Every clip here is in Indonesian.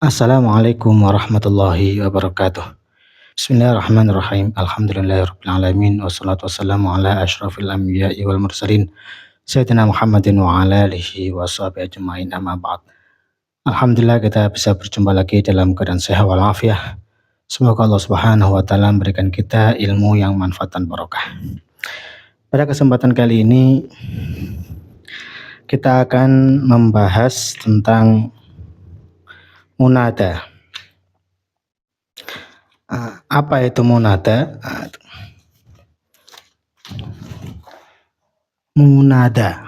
Assalamualaikum warahmatullahi wabarakatuh. Bismillahirrahmanirrahim. Alhamdulillahirabbil alamin wassalatu wassalamu ala asyrafil anbiya'i wal mursalin sayyidina Muhammadin wa ala alihi washabihi ajmain amma ba'd. Alhamdulillah kita bisa berjumpa lagi dalam keadaan sehat walafiat. Semoga Allah Subhanahu wa taala memberikan kita ilmu yang manfaat dan barokah. Pada kesempatan kali ini kita akan membahas tentang munada. Apa itu munada? Munada.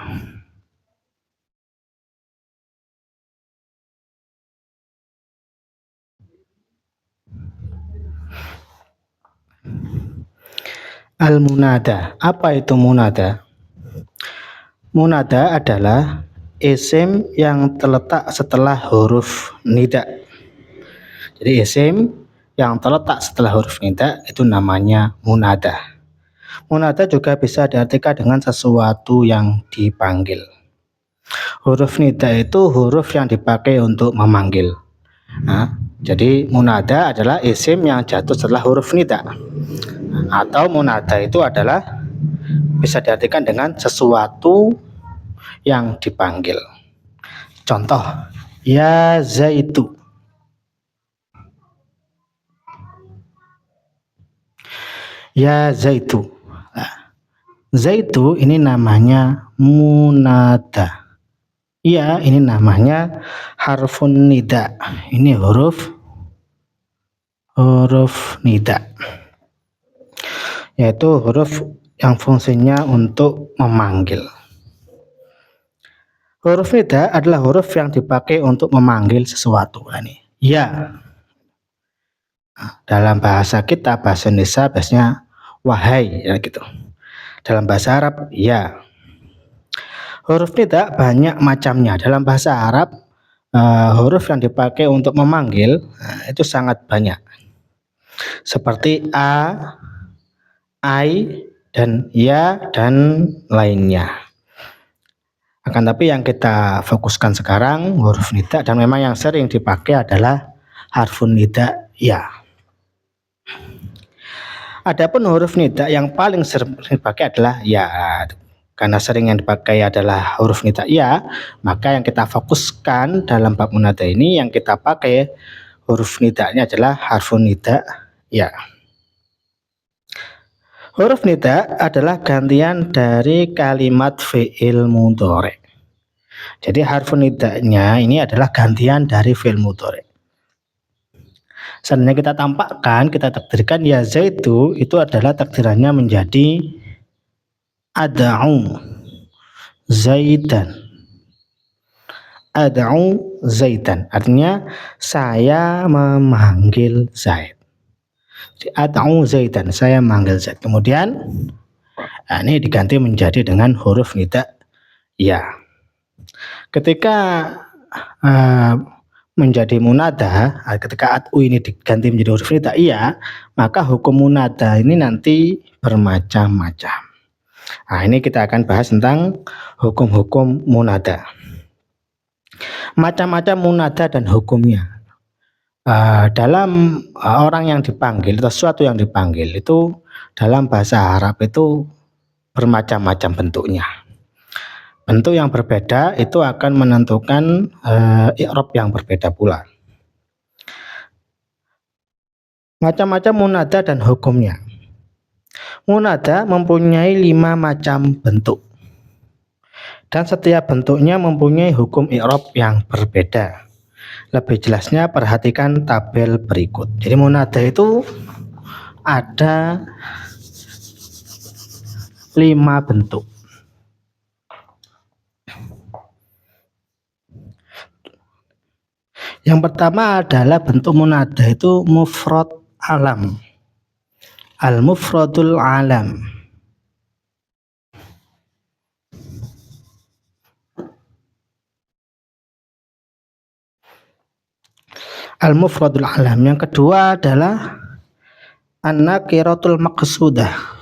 Al-munada. Apa itu munada? Munada adalah isim yang terletak setelah huruf nida. Jadi isim yang terletak setelah huruf nida itu namanya munada. Munada juga bisa diartikan dengan sesuatu yang dipanggil. Huruf nida itu huruf yang dipakai untuk memanggil. Jadi munada adalah isim yang jatuh setelah huruf nida. Atau munada itu adalah bisa diartikan dengan sesuatu yang dipanggil. Contoh, ya zaitu. Ya zaitu. Zaitu ini namanya munada. Ya ini namanya harfun nida. Ini huruf nida. Yaitu huruf yang fungsinya untuk memanggil. Huruf nida adalah huruf yang dipakai untuk memanggil sesuatu. Ya. Dalam bahasa kita, bahasa Indonesia biasanya wahai, ya gitu. Dalam bahasa Arab, ya. Huruf nida banyak macamnya. Dalam bahasa Arab, huruf yang dipakai untuk memanggil itu sangat banyak. Seperti a, ai, dan ya, dan lainnya. Akan tapi yang kita fokuskan sekarang huruf nida, dan memang yang sering dipakai adalah harfun nida ya. Adapun huruf nida yang paling sering dipakai adalah ya. Karena sering yang dipakai adalah huruf nida ya, maka yang kita fokuskan dalam bab munada ini yang kita pakai huruf nidanya adalah harfun nida ya. Huruf nida adalah gantian dari kalimat fi'il mudhari. Jadi harfun nidanya ini adalah gantian dari fi'il mudhari. Seandainya kita tampakkan, kita takdirkan ya zaitu itu adalah takdirannya menjadi ad'u zaidan. Ad'u zaidan artinya saya memanggil Zaid. Ad'u zaidan, saya memanggil Zaid. Kemudian ini diganti menjadi dengan huruf nida ya. Ketika menjadi munada, ketika ad'u ini diganti menjadi huruf nida iya, maka hukum munada ini nanti bermacam-macam. Ini kita akan bahas tentang hukum-hukum munada. Macam-macam munada dan hukumnya. Dalam orang yang dipanggil atau sesuatu yang dipanggil itu dalam bahasa Arab itu bermacam-macam bentuknya. Bentuk yang berbeda itu akan menentukan i'rab yang berbeda pula. Macam-macam munada dan hukumnya. Munada mempunyai 5 macam bentuk. Dan setiap bentuknya mempunyai hukum i'rab yang berbeda. Lebih jelasnya perhatikan tabel berikut. Jadi munada itu ada 5 bentuk. Yang pertama adalah bentuk munada itu mufrad alam. Al-mufradul alam. Al-mufradul alam. Yang kedua adalah an-nakiratul maqsudah.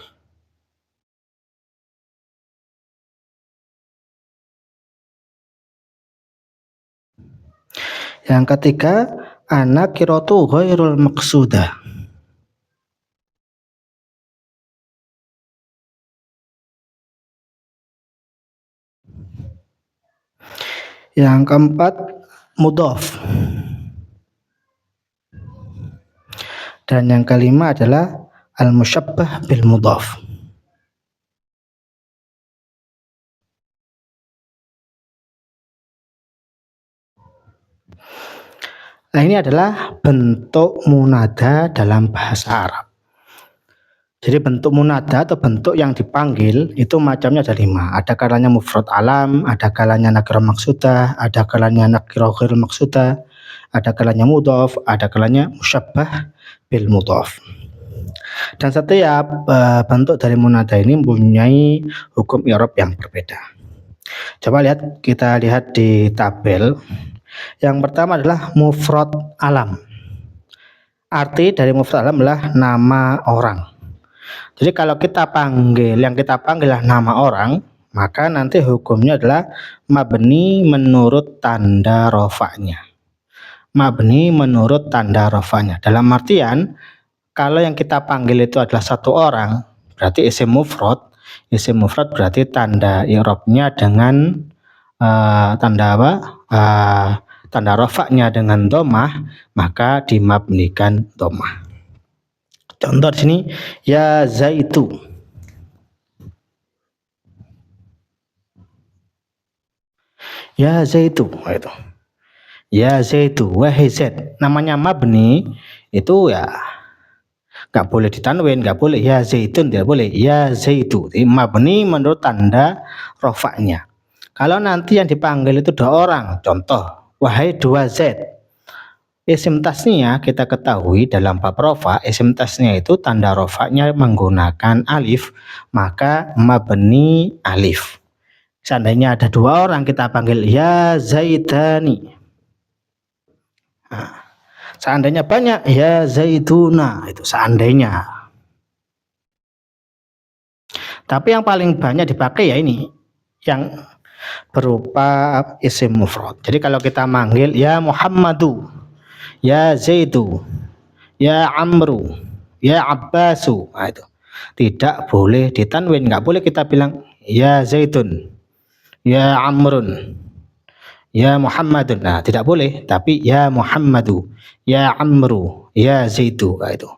Yang ketiga An-nakiratu ghairul maqsudah. Yang keempat, mudhaf. Dan yang kelima adalah al-musyabbah bil mudhaf. Nah, ini adalah bentuk munada dalam bahasa Arab. Jadi bentuk munada atau bentuk yang dipanggil itu macamnya ada 5. Ada kalanya mufrad alam, ada kalanya nakirah maksudah, ada kalanya nakirah ghairul maksudah, ada kalanya mudhaf, ada kalanya musyabbah bil mudhaf. Dan setiap bentuk dari munada ini mempunyai hukum i'rab yang berbeda. Coba kita lihat di tabel. Yang pertama adalah mufrad alam. Arti dari mufrad alam adalah nama orang. Jadi kalau kita panggil, yang kita panggil adalah nama orang, maka nanti hukumnya adalah mabni menurut tanda rofa'nya. Mabni menurut tanda rofa'nya. Dalam artian, kalau yang kita panggil itu adalah satu orang, berarti isim mufrad. Isim mufrad berarti tanda i'rabnya dengan tanda apa? Tanda rofa'nya dengan domah, maka dimabnikan domah. Contoh di sini, ya zaitu. Ya zaitu, itu. Ya zaitu, wahai zaid. Namanya mabni itu ya nggak boleh ditanwin, nggak boleh ya zaitun, tidak boleh ya zaitu. Mabni menurut tanda rofa'nya. Kalau nanti yang dipanggil itu 2 orang, contoh, wahai 2 zaid. Isim tasnya kita ketahui dalam bab rofa, isim tasnya itu tanda rofa'nya menggunakan alif, maka mabni alif. Seandainya ada 2 orang kita panggil ya zaidani. Nah, seandainya banyak ya zaituna, itu seandainya. Tapi yang paling banyak dipakai ya ini, yang berupa isim mufrad. Jadi kalau kita manggil ya Muhammadu, ya Zaidu, ya Amru, ya Abbasu, nah itu tidak boleh ditanwin, nggak boleh kita bilang ya Zaidun, ya Amrun, ya Muhammadun. Nah, tidak boleh, tapi ya Muhammadu, ya Amru, ya Zaidu, nah itu.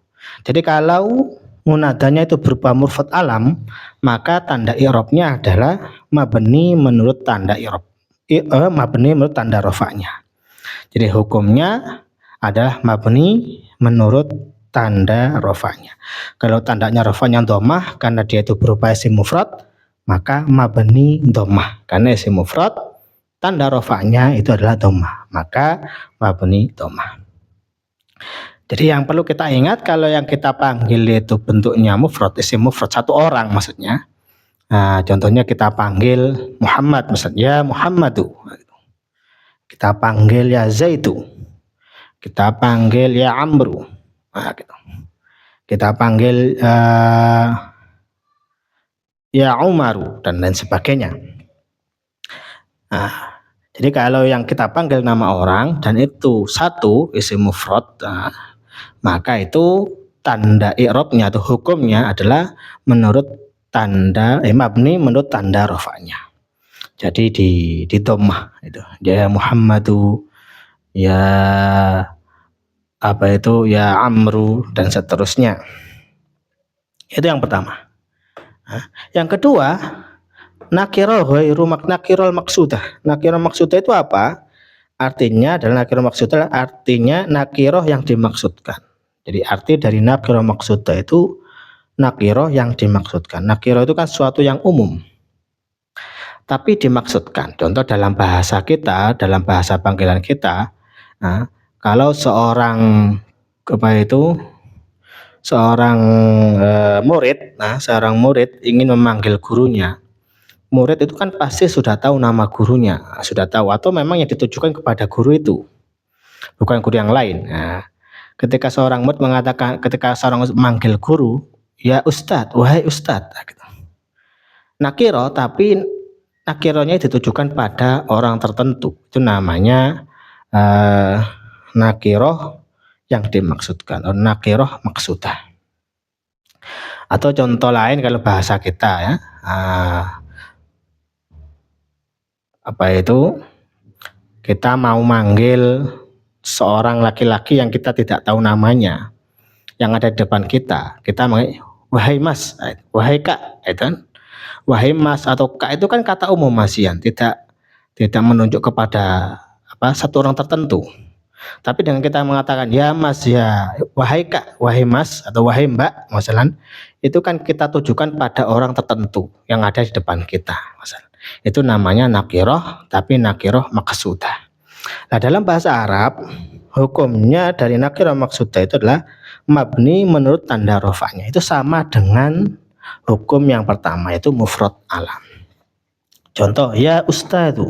Jadi kalau munadanya itu berupa mufrad alam, maka tanda i'rabnya adalah mabni menurut tanda i'rab. Mabni menurut tanda rofa'nya. Jadi hukumnya adalah mabni menurut tanda rofa'nya. Kalau tandanya rofa'nya domah karena dia itu berupa isim mufrad, maka mabni domah. Karena isim mufrad tanda rofa'nya itu adalah domah, maka mabni domah. Jadi yang perlu kita ingat, kalau yang kita panggil itu bentuknya mufrad, isim mufrad, 1 orang maksudnya. Nah, contohnya kita panggil Muhammad, maksudnya Muhammadu. Kita panggil ya Zaitu. Kita panggil ya Amru. Nah, gitu. Kita panggil ya Umaru dan lain sebagainya. Nah, jadi kalau yang kita panggil nama orang dan itu 1 isim mufrad, maka itu tanda i'rabnya atau hukumnya adalah menurut tanda mabni menurut tanda rofa'nya. Jadi di dhammah itu. Ya Muhammadu, ya apa itu, ya Amru dan seterusnya. Itu yang pertama. Yang kedua, nakirah ghairu nakirah maksudah. Nakirah maksudah itu apa? Artinya adalah nakirah maksudah artinya nakirah yang dimaksudkan. Jadi arti dari nakirah maksudah itu nakirah yang dimaksudkan. Nakirah itu kan suatu yang umum, tapi dimaksudkan. Contoh dalam bahasa kita, dalam bahasa panggilan kita, nah, kalau seorang seorang murid ingin memanggil gurunya, murid itu kan pasti sudah tahu nama gurunya, sudah tahu, atau memang yang ditujukan kepada guru itu, bukan guru yang lain. Nah, ketika seorang murid ketika seorang memanggil guru, ya Ustadz, wahai Ustadz, gitu. Nakiro, tapi nakironya ditujukan pada orang tertentu, itu namanya nakiroh yang dimaksudkan, nakiroh maksudah. Atau contoh lain kalau bahasa kita ya, apa itu, kita mau manggil seorang laki-laki yang kita tidak tahu namanya, yang ada di depan kita manggil wahai mas, wahai kak, itu kan. Wahai mas atau kak itu kan kata umum Masian, tidak menunjuk kepada satu orang tertentu. Tapi dengan kita mengatakan ya mas, ya wahai kak, wahai mas atau wahai mbak misalnya, itu kan kita tujukan pada orang tertentu yang ada di depan kita misalnya. Itu namanya nakiroh, tapi nakiroh maksudah. Nah, dalam bahasa Arab hukumnya dari nakiroh maksudah itu adalah mabni menurut tanda rofanya. Itu sama dengan hukum yang pertama, yaitu mufrad alam. Contoh, ya ustadz.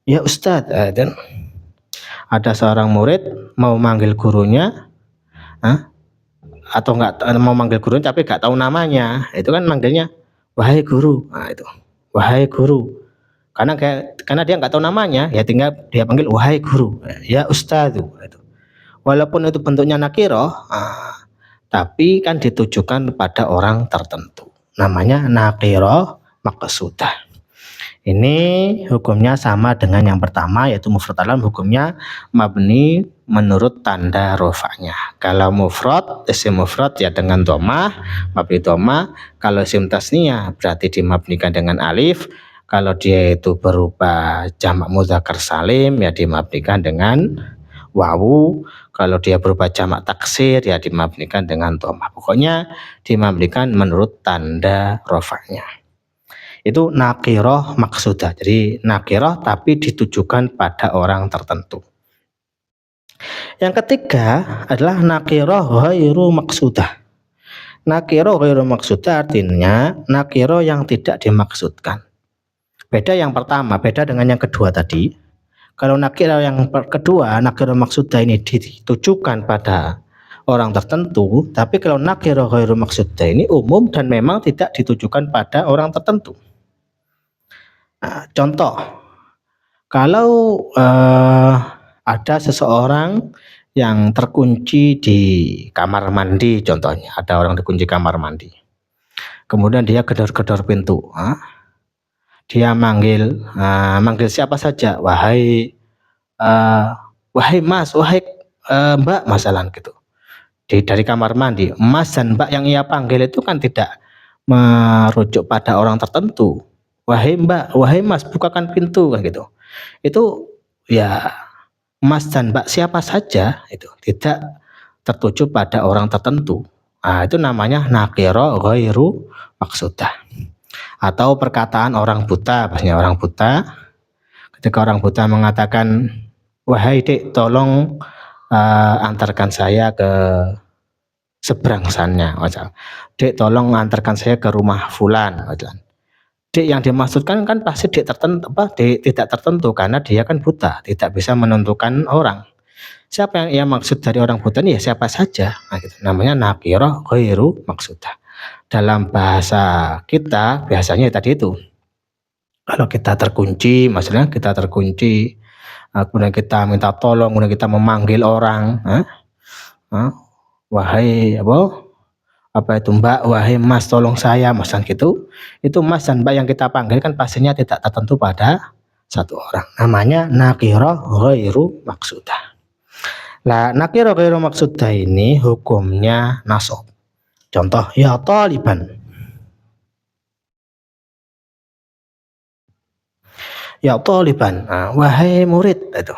Ya ustadz, dan ada seorang murid mau manggil gurunya, atau nggak mau manggil gurunya tapi nggak tahu namanya, itu kan manggilnya wahai guru. Nah, itu wahai guru. Karena dia nggak tahu namanya, ya tinggal dia panggil wahai guru, ya ustadz. Itu. Walaupun itu bentuknya nakiroh, tapi kan ditujukan pada orang tertentu. Namanya nakiroh maksudah. Ini hukumnya sama dengan yang pertama, yaitu mufrad alam hukumnya mabni menurut tanda rofanya. Kalau mufrad, isim mufrad ya dengan domah, mabni domah. Kalau isim tasniyah berarti dimabnikan dengan alif. Kalau dia itu berupa jamak mudzakkar salim ya dimabnikan dengan wawu. Kalau dia berupa jamak taksir ya dimabnikan dengan domah. Pokoknya dimabnikan menurut tanda rofanya. Itu nakiroh maksudah. Jadi nakiroh tapi ditujukan pada orang tertentu. Yang ketiga adalah nakiroh ghairu maksudah. Nakiroh ghairu maksudah artinya nakiroh yang tidak dimaksudkan. Beda yang pertama, beda dengan yang kedua tadi. Kalau nakiroh yang kedua, nakiroh maksudah ini ditujukan pada orang tertentu, tapi kalau nakiroh ghairu maksudah ini umum dan memang tidak ditujukan pada orang tertentu. Nah, contoh, kalau ada seseorang yang terkunci di kamar mandi, contohnya ada orang dikunci kamar mandi, kemudian dia gedor-gedor pintu, dia manggil siapa saja, wahai mas, wahai mbak, masalah gitu. Dari kamar mandi, mas dan mbak yang ia panggil itu kan tidak merujuk pada orang tertentu. Wahai mbak, wahai mas, bukakan pintu kan gitu. Itu ya mas dan mbak siapa saja, itu tidak tertuju pada orang tertentu. Nah, itu namanya nakiro ghairu maksudah. Atau perkataan orang buta, bahasanya orang buta. Ketika orang buta mengatakan, wahai dek, tolong antarkan saya ke seberang sana. Dek, tolong antarkan saya ke rumah fulan. Dek yang dimaksudkan kan pasti dek tertentu, tidak tertentu karena dia kan buta, tidak bisa menentukan orang. Siapa yang ia maksud dari orang buta ini ya siapa saja. Nah, gitu. Namanya nakiroh ghairu maksudah. Dalam bahasa kita biasanya tadi itu. Kalau kita terkunci, maksudnya kita terkunci, kemudian kita minta tolong, kemudian kita memanggil orang, wahai apa itu mbak, wahai mas, tolong saya, maksudnya gitu. Itu mas dan mbak yang kita panggil kan pastinya tidak tertentu pada satu orang. Namanya nakiroh ghairu maksudah. Nah, nakiroh ghairu maksudah ini hukumnya nasab. Contoh, ya taliban. Ya taliban, wahai murid itu.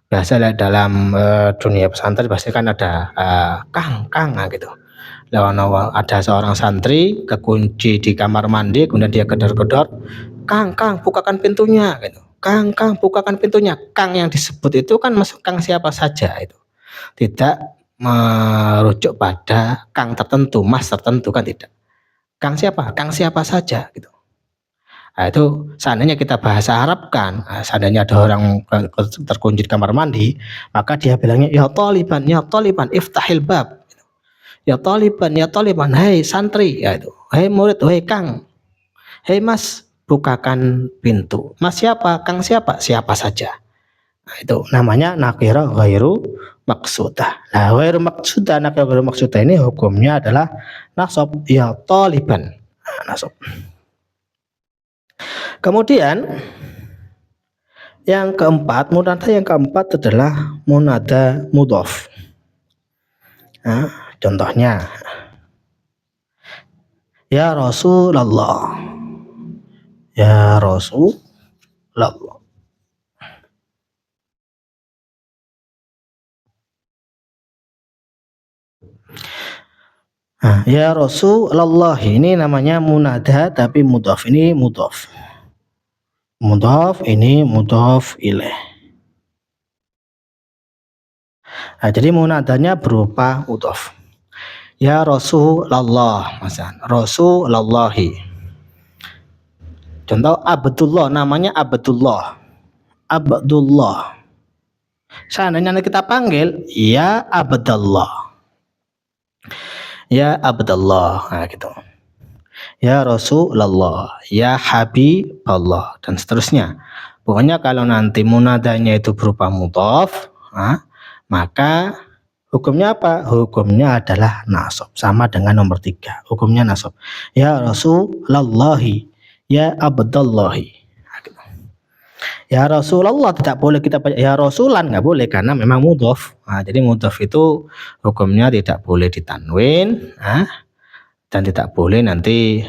Biasa dalam dunia pesantren pasti kan ada kang gitu. Lawan ada seorang santri kekunci di kamar mandi, kemudian dia gedor-gedor, kang bukakan pintunya gitu. Kang bukakan pintunya. Kang yang disebut itu kan masuk kang siapa saja itu. Tidak merujuk pada kang tertentu, mas tertentu kan tidak. Kang siapa? Kang siapa saja gitu. Nah, itu seandainya kita bahasa Arabkan, seandainya ada orang terkunci di kamar mandi, maka dia bilangnya ya taliban, iftahil bab. Ya taliban, hai santri, ya itu. Hai murid, hai kang. Hai mas, bukakan pintu. Mas siapa? Kang siapa? Siapa saja. Nah, itu namanya nakirah ghairu maksudah. Nah, ghairu maksudah, nakirah ghairu maksudah ini hukumnya adalah nasab, ya taliban. Nah, nasab. Kemudian yang keempat, munada yang keempat adalah munada mudhof. Nah, contohnya ya Rasulullah. Ya Rasulullah. Nah, ya Rasulullah ini namanya munada tapi mudhof, ini mudhof. Mudhof ini mudhof ilaih. Nah, jadi munadanya berupa mudhof. Ya Rasulullah, masalah Rasulullahi. Contoh Abdullah, namanya Abdullah. Abdullah. Seandainya kita panggil ya Abdullah. Ya Abdullah, nah gitu. Ya Rasulullah, ya Habiballah, dan seterusnya. Pokoknya kalau nanti munadanya itu berupa mudhof, maka hukumnya apa? Hukumnya adalah nasab, sama dengan nomor 3. Hukumnya nasab. Ya Rasulullahi, ya Abdullahi. Ya Rasulullah tidak boleh kita baca ya Rasulan, nggak boleh karena memang mudhof. Nah, jadi mudhof itu hukumnya tidak boleh ditanwin, dan tidak boleh nanti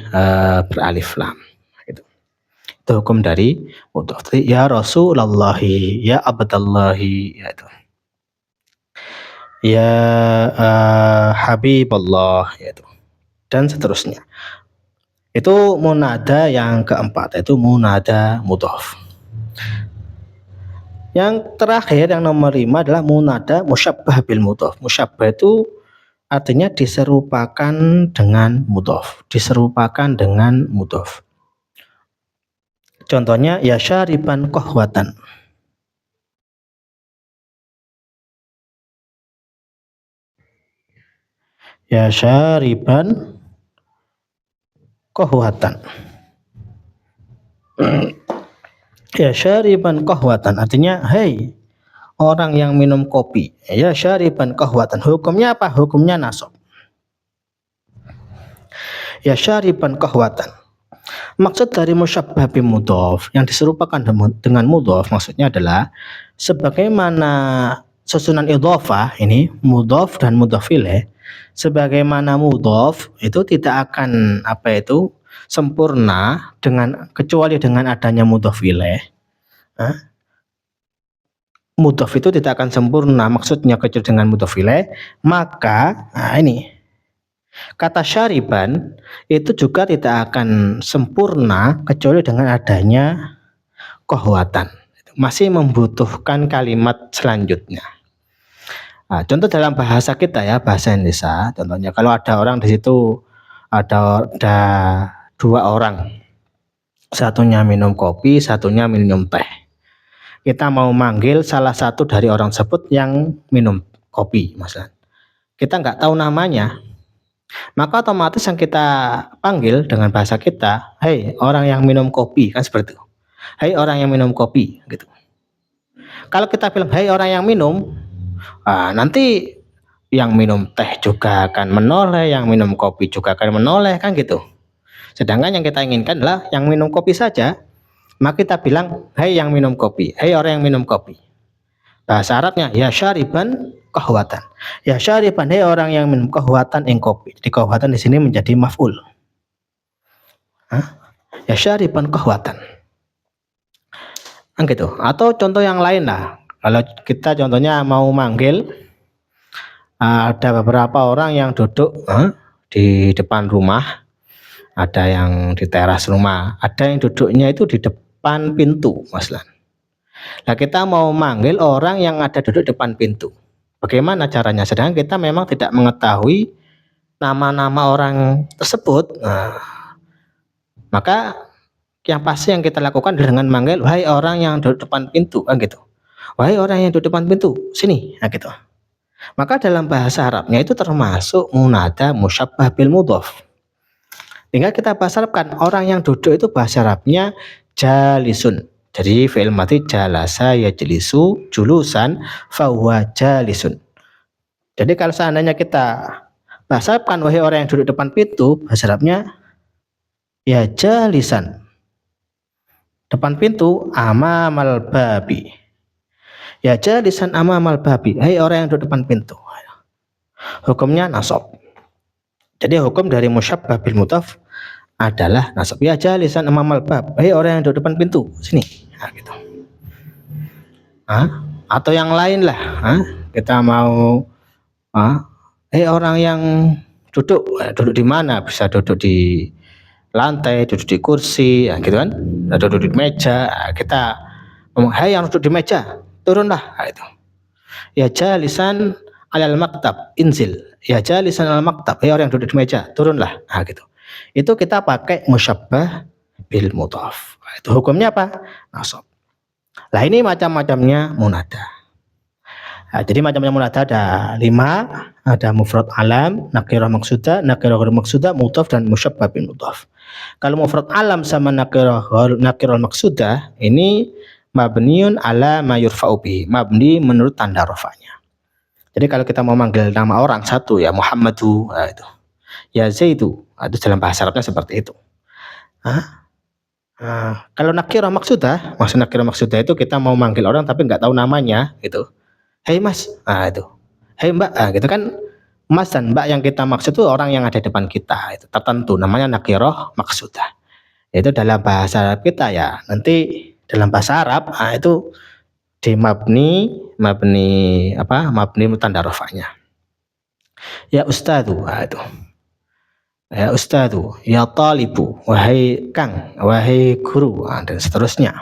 beralif lam. Gitu. Itu hukum dari mudhof. Ya Rasulullahi, ya Abdullahi, ya itu. Ya Habiballah, ya itu. Dan seterusnya. Itu munada yang keempat, yaitu munada mudhof. Yang terakhir yang nomor 5 adalah munada musyabbah bil mudhof. Musyabbah itu artinya diserupakan dengan mudhof, diserupakan dengan mudhof. Contohnya ya syariban qahwatan. Ya syariban qahwatan. Ya syariban qahwatan artinya hey orang yang minum kopi. Ya syariban qahwatan. Hukumnya apa? Hukumnya nasab. Ya syariban qahwatan. Maksud dari musyabbah bi mudhof yang diserupakan dengan mudhof maksudnya adalah sebagaimana susunan idhofah ini mudhof dan mudhof ilaih, sebagaimana mudhof itu tidak akan sempurna dengan kecuali dengan adanya mudhof ilaih. Mudhof itu tidak akan sempurna maksudnya kecuali dengan mudhof ilaih, maka ini kata syariban itu juga tidak akan sempurna kecuali dengan adanya qahwatan. Masih membutuhkan kalimat selanjutnya. Nah, contoh dalam bahasa kita ya, bahasa Indonesia, contohnya kalau ada orang di situ ada 2 orang. Satunya minum kopi, satunya minum teh. Kita mau manggil salah satu dari orang tersebut yang minum kopi, misalnya. Kita nggak tahu namanya. Maka otomatis yang kita panggil dengan bahasa kita, hei orang yang minum kopi, kan seperti itu. Hei orang yang minum kopi, gitu. Kalau kita bilang hei orang yang minum, nanti yang minum teh juga akan menoleh, yang minum kopi juga akan menoleh, kan gitu. Sedangkan yang kita inginkan adalah yang minum kopi saja, maka kita bilang hei yang minum kopi, hei orang yang minum kopi. Bahasa Arabnya ya syariban qahwatan. Ya syariban, hei orang yang minum qahwatan ing kopi. Di qahwatan di sini menjadi maf'ul. Ya syariban qahwatan. Gitu. Atau contoh yang lain lah. Kalau kita contohnya mau manggil ada beberapa orang yang duduk di depan rumah, ada yang di teras rumah, ada yang duduknya itu di depan pintu, Mas Lan. Nah, kita mau manggil orang yang ada duduk depan pintu. Bagaimana caranya? Sedangkan kita memang tidak mengetahui nama-nama orang tersebut. Maka yang pasti yang kita lakukan dengan manggil, wahai orang yang duduk depan pintu, kan gitu. Wahai orang yang duduk depan pintu, sini, gitu. Maka dalam bahasa Arabnya itu termasuk munada musyabbah bil mudhof. Sehingga kita bahasa Arabkan orang yang duduk itu bahasa Arabnya jalisun. Jadi fi'il mati jalasa yajlisu julusan fahuwa jalisun. Jadi kalau seandainya kita bahasa Arabkan wahai orang yang duduk depan pintu, bahasa Arabnya ya jalisan. Depan pintu amamal babi. Ya jalisan amamal babi. Hai orang yang duduk depan pintu. Hukumnya nasab. Jadi hukum dari musyabbah bil mudhaf adalah nasab. Ya jalisan amamal bab. Hai orang yang duduk depan pintu. Sini. Nah, gitu. Atau yang lain lah. Kita mau orang yang duduk di mana? Bisa duduk di lantai, duduk di kursi, gitu kan? Duduk di meja. Kita ngomong, hai yang duduk di meja, turunlah. Itu. Ya jalisan alal maktab, inzil. Ya jalisan alal maktab, hai orang yang duduk di meja, turunlah. Gitu. Itu kita pakai musyabbah bil mudhaf. Itu hukumnya apa? Nasab. Lah ini macam-macamnya munada. Jadi macamnya munada ada 5, ada mufrad alam, nakirah maksudah, nakirah ghair maksudah, mudhaf dan musyabbah bil mudhaf. Kalau mufrad alam sama nakirah maksudah ini mabniun ala ma yurfa'u bihi, mabni menurut tanda rafa'nya. Jadi kalau kita mau manggil nama orang satu ya Muhammadu, itu. Ya Zaidu, itu dalam bahasa Arabnya seperti itu. Kalau nakirah maksudah, maksud nakirah maksudah itu kita mau manggil orang tapi nggak tahu namanya, gitu. Hei mas, itu. Hei mbak, gitu kan. Mas dan mbak yang kita maksud itu orang yang ada di depan kita, itu tertentu, namanya nakirah maksudah. Itu dalam bahasa Arab kita ya. Nanti dalam bahasa Arab itu di mabni tanda rafa'nya. Ya ustadzu, itu. Ya ustadzu, ya talibu, wahai kang, wahai guru, dan seterusnya.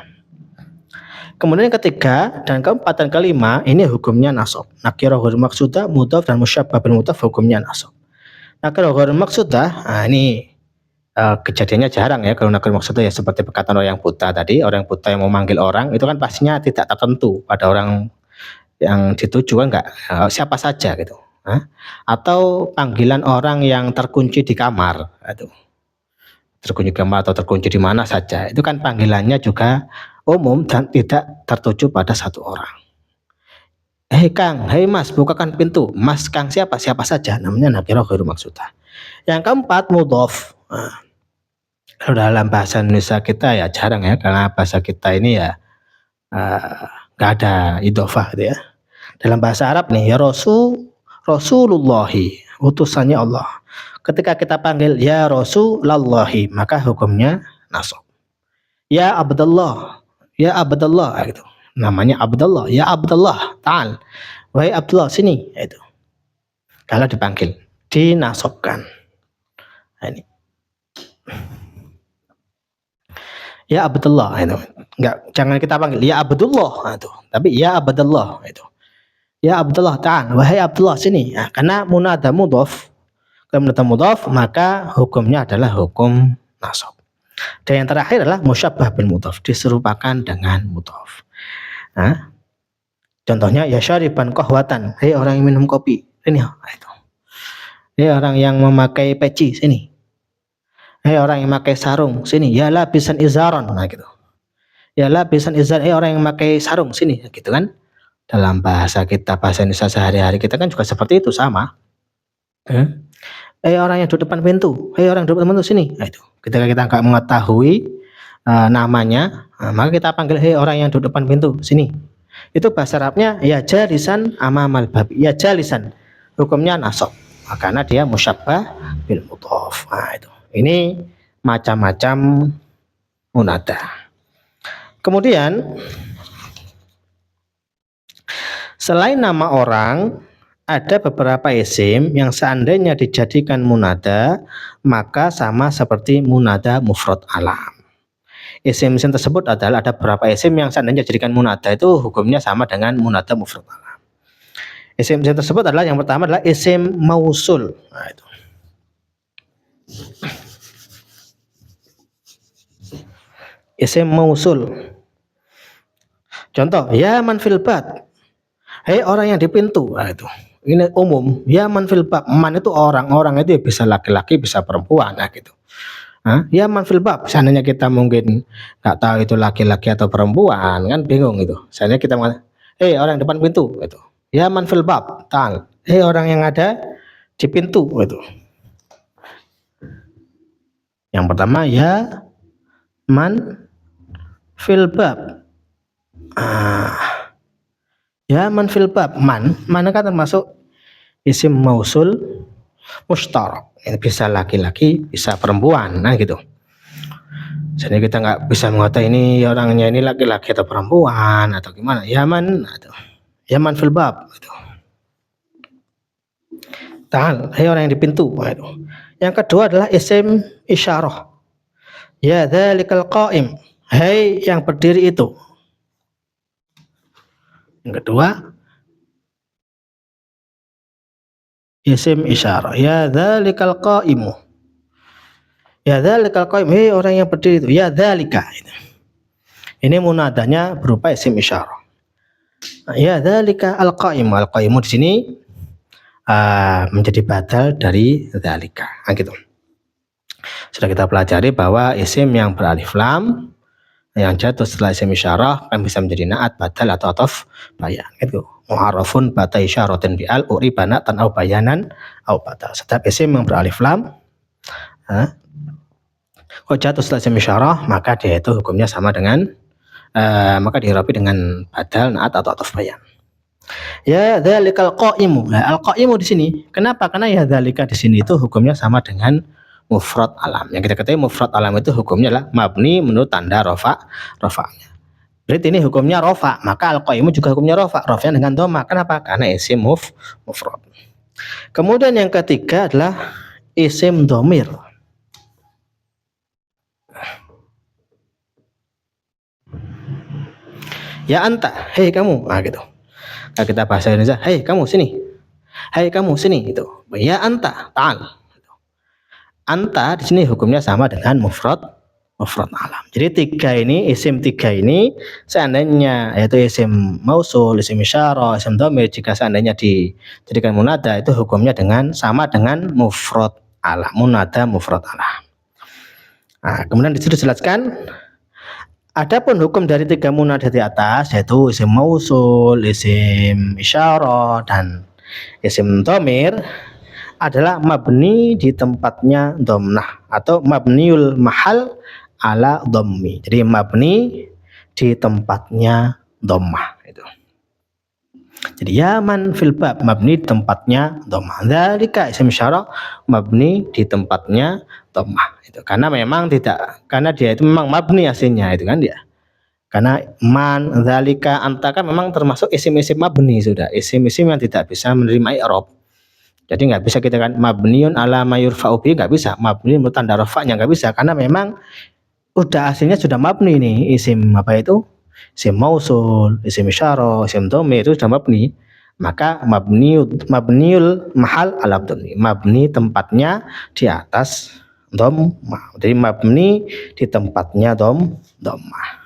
Kemudian ketiga dan keempat dan kelima ini hukumnya nasab. Nakirah ghair maksudah, mudhaf dan musyabbah bil mudhaf hukumnya nasab. Nakirah ghair maksudah, ini kejadiannya jarang ya. Kalau nakirah maksudah ya seperti perkataan orang yang buta tadi, orang yang buta yang mau manggil orang itu kan pastinya tidak tertentu pada orang yang dituju kan enggak siapa saja gitu. Atau panggilan orang yang terkunci di kamar, itu. Terkunci di kamar atau terkunci di mana saja. Itu kan panggilannya juga umum dan tidak tertuju pada satu orang. Hei Kang, hei Mas, bukakan pintu. Mas Kang siapa? Siapa saja, namanya nakirah ghair maksudah. Yang keempat mudhaf. Kalau dalam bahasa Indonesia kita ya jarang ya, karena bahasa kita ini ya nggak ada idhofah gitu ya. Dalam bahasa Arab nih ya Rasulullahi, utusannya Allah. Ketika kita panggil ya Rasulullahi, maka hukumnya nasab. Ya Abdullah, ya Abdullah, gitu. Namanya Abdullah, ya Abdullah, ta'al. Wahai Abdullah, sini, itu. Kalau dipanggil, dinasabkan. Ini. Ya Abdullah, itu. Enggak, jangan kita panggil ya Abdullah, itu. Tapi ya Abdullah, itu. Ya Abdullah, ta'al. Wahai Abdullah, sini. Karena munada mudhaf, kalau munada mudhaf, maka hukumnya adalah hukum nasab. Dan yang terakhir adalah musyabbah bil mudhaf, diserupakan dengan mudhaf. Contohnya ya syariban qahwatan, hei orang yang minum kopi, ini itu. Hei orang yang memakai peci, sini. Hei orang yang memakai sarung, sini. Ya labisan izaron, gitu. Ya labisan izar, hei orang yang memakai sarung, sini, gitu kan. Dalam bahasa kita, bahasa Indonesia sehari-hari kita kan juga seperti itu, sama. Hei orang yang duduk depan pintu, hei orang yang duduk depan pintu, sini. Itu. Ketika kita nggak mengetahui namanya, maka kita panggil hei orang yang duduk depan pintu, sini. Itu bahasa Arabnya ya jalisan amamal babi, ya jalisan. Hukumnya nasab. Karena dia musyabbah bil mudhaf. Itu. Ini macam-macam munada. Kemudian selain nama orang, ada beberapa isim yang seandainya dijadikan munada maka sama seperti munada mufrad alam. Isim-isim tersebut adalah ada beberapa isim yang seandainya dijadikan munada itu hukumnya sama dengan munada mufrad alam. Isim-isim tersebut adalah yang pertama adalah isim mausul. Itu. Isim mausul. Contoh, ya man fil bab. Hei orang yang di pintu. Itu. Ini umum. Ya man fil bab. Man itu orang itu bisa laki-laki, bisa perempuan, gitu. Ya man fil bab. Seandainya kita mungkin nggak tahu itu laki-laki atau perempuan, kan bingung itu. Seandainya kita mengatakan, orang depan pintu, gitu. Ya man fil bab, tal. Orang yang ada di pintu, gitu. Yang pertama ya man fil bab. Ya man fil bab. Man kan termasuk isim mausul mustarak. Ini bisa laki-laki, bisa perempuan, nah gitu. Jadi kita nggak bisa mengatakan ini orangnya ini laki-laki atau perempuan atau gimana. Yaman atau Yaman fil bab gitu. Ta'al, orang yang di pintu. Gitu. Yang kedua adalah isim isyarah. Ya dzalikal qa'im. Yang berdiri itu. Yang kedua isim isyarah. Ya dzalikal qa'imu. Ya dzalikal qa'im, orang yang berdiri itu. Ya dzalika. Ini munadanya berupa isim isyarah. Ya dzalika al-qa'imu. Al-qa'imu di sini menjadi badal dari dzalika. Nah, gitu. Sudah kita pelajari bahwa isim yang beralif lam yang jatuh setelah isim isyarah kan bisa menjadi naat, badal atau ataf bayan. Gitu. Mu'arrafun bata isyaratin bi'al uribana tan au bayanan au badal. Setiap isim yang beralif lam kalau jatuh setelah isim isyarah maka dia itu hukumnya sama dengan maka diirabi dengan badal, naat atau ataf bayan. Ya dzalikal qa'imu. Al-qa'imu di sini. Kenapa? Karena ya dzalika di sini itu hukumnya sama dengan mufrad alam. Yang kita ketahui mufrad alam itu hukumnya adalah mabni menurut tanda rafa'nya. Berarti ini hukumnya rafa, maka al-qa'imu juga hukumnya rafa. Rafa'nya dengan dhamma. Kenapa? Karena isim mufrad. Kemudian yang ketiga adalah isim dhamir. Ya anta, hei kamu, gitu. Nah, kita bahasa Indonesia, hei kamu sini, hei kamu sini, gitu. Ya anta, ta'al. Anta di sini hukumnya sama dengan mufrad alam. Jadi isim tiga ini seandainya yaitu isim mausul, isim isyarah, isim dhamir, jika seandainya dijadikan munada itu hukumnya sama dengan mufrad alam, munada mufrad alam. Nah, kemudian di situ dijelaskan adapun hukum dari tiga munada di atas yaitu isim mausul, isim isyarah dan isim dhamir adalah mabni di tempatnya dhammah atau mabniul mahal ala dhammi. Jadi mabni di tempatnya dhammah itu. Jadi ya man fil bab mabni di tempatnya dhammah. Dzalika isim isyarah mabni di tempatnya dhammah itu. Karena dia itu memang mabni aslinya itu kan dia. Karena man, dzalika, anta kan memang termasuk isim-isim mabni sudah. Isim-isim yang tidak bisa menerima i'rab. Jadi nggak bisa kita kan mabniun ala mayurfa'u bi, nggak bisa. Mabni tanda rafa'nya nggak bisa karena memang udah aslinya sudah mabni nih isim apa itu? Isim mausul, isim isyarah, isim dhamir itu sudah mabni. Maka mabniul mahal ala dhammi. Mabni tempatnya di atas dhammah. Jadi mabni di tempatnya dhammah.